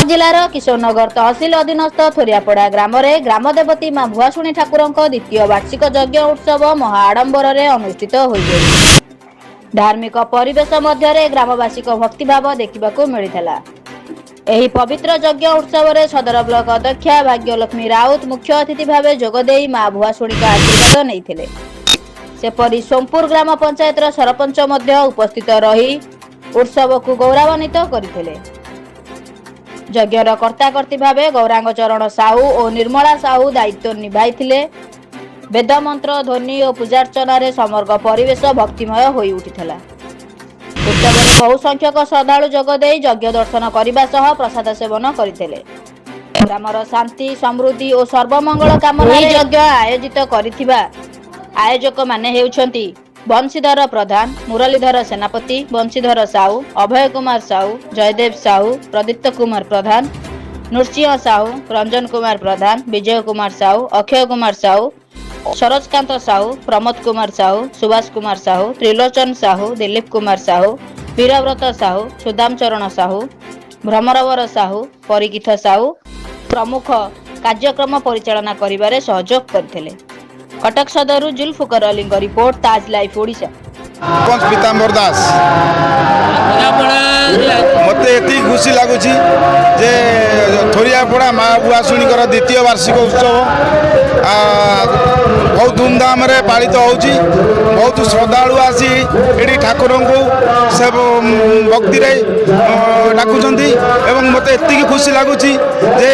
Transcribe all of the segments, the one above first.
जिलार किशोरनगर तहसिल अधीनस्थ थोरियापड़ा ग्राम में ग्रामदेवती मां भुआशुणी ठाकुर द्वितीय वार्षिक यज्ञ उत्सव महाआडंबर अनुष्ठित हो धार्मिक परिवेश मध्य ग्रामवासी भक्तिभाव देखा मिलता। एही पवित्र यज्ञ उत्सव में सदर ब्लॉक अध्यक्षा भाग्यलक्ष्मी राउत मुख्य अतिथि भाव जोगदे मां भुआशुणी का आशीर्वाद नहीं सेपरी सोमपुर ग्राम पंचायत सरपंच उपस्थित रही उत्सव को गौरवान्वित करते। यज्ञर कर्ताकर्ती भाव गौरांग चरण साहू और निर्मला साहू दायित्व निभाई वेद मंत्र ध्वनि और पूजार्चन समग्र परिवेश भक्तिमय हो उठिला। उत्सव में बहु संख्यक श्रद्धालु जोगदे यज्ञ दर्शन करने सह प्रसाद सेवन करते। ग्रामर शांति समृद्धि और सर्वमंगल कामना यज्ञ आयोजित करिथिबा आयोजक माने हेउछंती बंशीधर प्रधान, मुरलीधर सेनापति, बंशीधर साहू, अभय कुमार साहू, जयदेव साहू, प्रदीप्त कुमार प्रधान, नृसिंह साहू, रंजन कुमार प्रधान, विजय कुमार साहू, अक्षय कुमार साहू, सरोजकांत साहू, प्रमोद कुमार साहू, सुभाष कुमार साहू, त्रिलोचन साहू, दिलीप कुमार साहू, वीरव्रत साहू, सुदाम चरण साहू, भ्रमरवर साहू, परिकिथ साहू प्रमुख कार्यक्रम परिचालना करिबारे सहयोग करथिले। कटक सदर जुल्फुकर अली रिपोर्ट, ताज लाइफ ओडिशा। पीताम्बर दास मत ये खुशी लगुच जे थोरियापड़ा माँ भुआशुणी द्वितीय वार्षिक उत्सव बहुत धूमधाम रे पालित होउची। बहुत श्रद्धालु आसी ये ठाकुर को से भक्ति डाकुंती एवं मत ये खुशी लगुच जे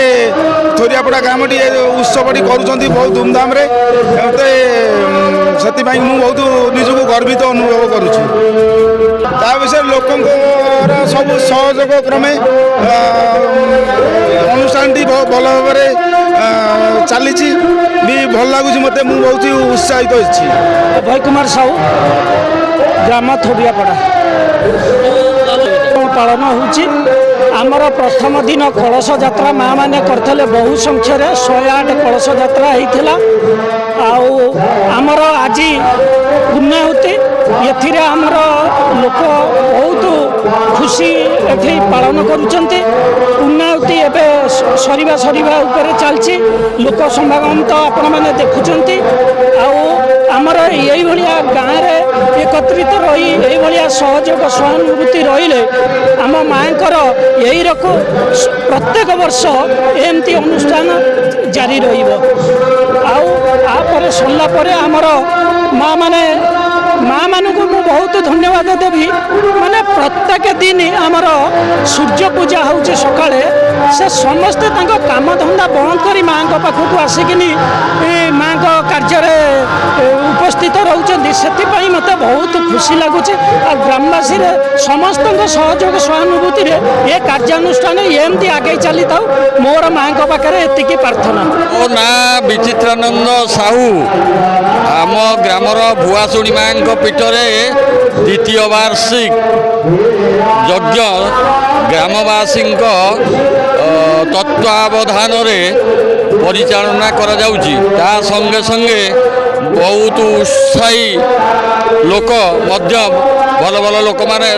थोरियापड़ा ग्राम टी उत्सव टी करुँच बहुत धूमधाम रे से बहुत निजक गर्वित अनुभव करुँच। विषय लोक सब सहयोग क्रमे अनुष्ठान भल भाव चली भी भल लगुच मत बहुत उत्साहित अच्छी। अभय कुमार साहू ग्राम थोरियापड़ा पालन होमर प्रथम दिन कलश यात्रा माँ मैंने करते बहु संख्यार 108 कलश यात्रा होता। आमर आज पूर्णाहुति ये आमर लोक बहुत खुशी ये पालन करुँच। पूर्णाहुति एवं सरीवा सरीवा चलती लोक समागम तो आपण मैंने देखुंट। आमर यही गाँव में एकत्रित रही यही सहयोग सहानुभूति रही आम माँ यही रख प्रत्येक वर्ष एमती अनुष्ठान जारी रहा सरला आमर माँ मैंने माँ मान को मु बहुत धन्यवाद देवी। माने प्रत्येक दिन आमर सूर्य पूजा होउचे सकाळे से समस्ते तांको काम धंदा बंद करी माँ पाखक आसिकिनी माँ कार्य उपस्थित रहउछन्ती। सेतिपई मते बहुत खुशी लगुचे। आ ग्रामवासी समस्त सहयोग सहानुभूति ये कार्यानुष्ठान एमती आगे चली था मोर माँ पाखे एतिकी प्रार्थना। मो ना विचित्रानंद साहू आम ग्रामर भुआशुणी माँ पीठरे द्वितीय वार्षिक यज्ञ ग्रामवासी तत्वावधान परिचालना करा जाउची। ता संगे संगे बहुत उत्साही लोक मध्य भल भल लोक माने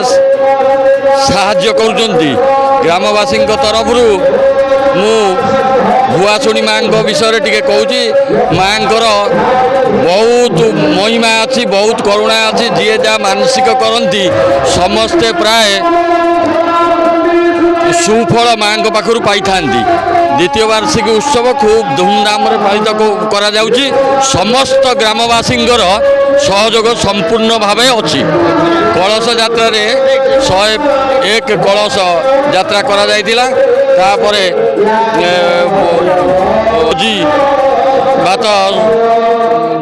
साहाय्य करुचंती। ग्रामवासी तरफ मु भुआशुणी माँ विषय टिके कहूँ। माँ बहुत महिमा अच्छी बहुत करुणा अच्छी जी जहाँ मानसिक करती समस्ते प्राय सुफल माँ पाखु पाई था। द्वितीय वार्षिक उत्सव खूब धूमधाम पालित करा जाउची। समस्त ग्रामवासी सहयोग संपूर्ण भाव अच्छी। कलश यात्रा 101 कलश यात्रा करा जाइतिला। तापरे बात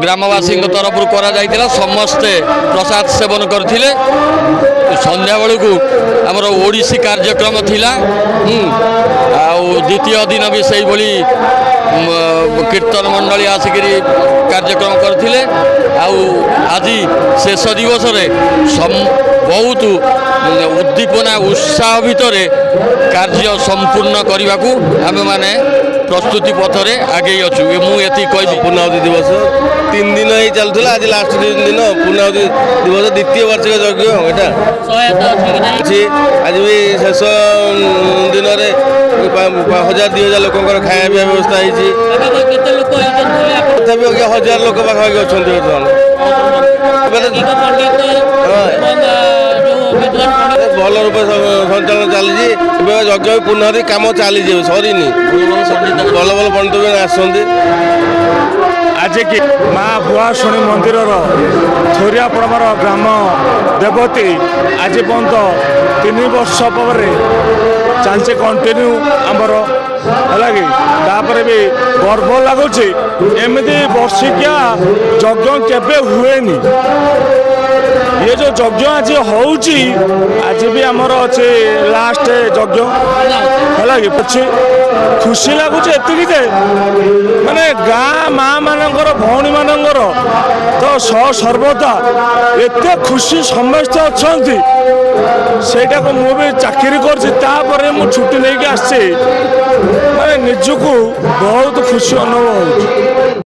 ग्रामवासी तरफ करा जाइतिला। समस्ते प्रसाद सेवन करथिले। संध्या बेलू आमर ओडिसी कार्यक्रम थिला। द्वितीय दिन भी से कीर्तन मंडली आसिक कार्यक्रम करथिले। आज शेष दिवस बहुत उद्दीपना उत्साह भितर कार्य संपूर्ण करने आमे माने ପ୍ରସ୍ତୁତି ପଥରେ ଆଗେଇ ଅଛୁ ମୁଁ ଏତିକି କହିବି। ପୂର୍ଣ୍ଣାହୁତି ଦିବସ 3 ଦିନ ହେଇ ଚାଲୁଥିଲା, ଆଜି ଲାଷ୍ଟ ଦିନ ପୂର୍ଣ୍ଣାହୁତି ଦିବସ ଦ୍ୱିତୀୟ ବାର୍ଷିକ ଯଜ୍ଞ ଏଇଟା ଅଛି। ଆଜି ବି ଶେଷ ଦିନରେ 1000-2000 ଲୋକଙ୍କର ଖାଇବା ପିଇବା ବ୍ୟବସ୍ଥା ହେଇଛି। ତଥାପି 1000 ଲୋକ ପାଖାପାଖି ଅଛନ୍ତି ବର୍ତ୍ତମାନ। ଭଲ ରୂପେ ସଞ୍ଚାଳନ ଚାଲିଛି। ଏବେ ଯଜ୍ଞ ପୂର୍ଣ୍ଣାହୁତି କାମ ଚାଲିଛି, ସରିନି। ଭଲ ଭଲ ପଣ୍ଡିତ ବି ଆସୁଛନ୍ତି। ଆଜି କି ମା ଭୁଆଶୁଣୀ ମନ୍ଦିରର ଥୋରିଆପଡ଼ାର ଗ୍ରାମ ଦେବତୀ ଆଜି ପର୍ଯ୍ୟନ୍ତ 3 ବର୍ଷ ପରେ ଚାଲିଛି କଣ୍ଟିନ୍ୟୁ ଆମର, ହେଲା କି। ତାପରେ ବି ଗର୍ବ ଲାଗୁଛି, ଏମିତି ବର୍ଷିକିଆ ଯଜ୍ଞ କେବେ ହୁଏନି। ये जो यज्ञ आज होउची, आज भी आमर अच्छे लास्ट यज्ञ है कि खुशी लगुच एति माने गाँ माँ मानकर भौणी मानकर तो सर्वदा एत खुशी समस्ते अच्छा सेटा को मु भी चाकरी कर छुट्टी नहीं आसी माने निजको बहुत खुशी अनुभव हो।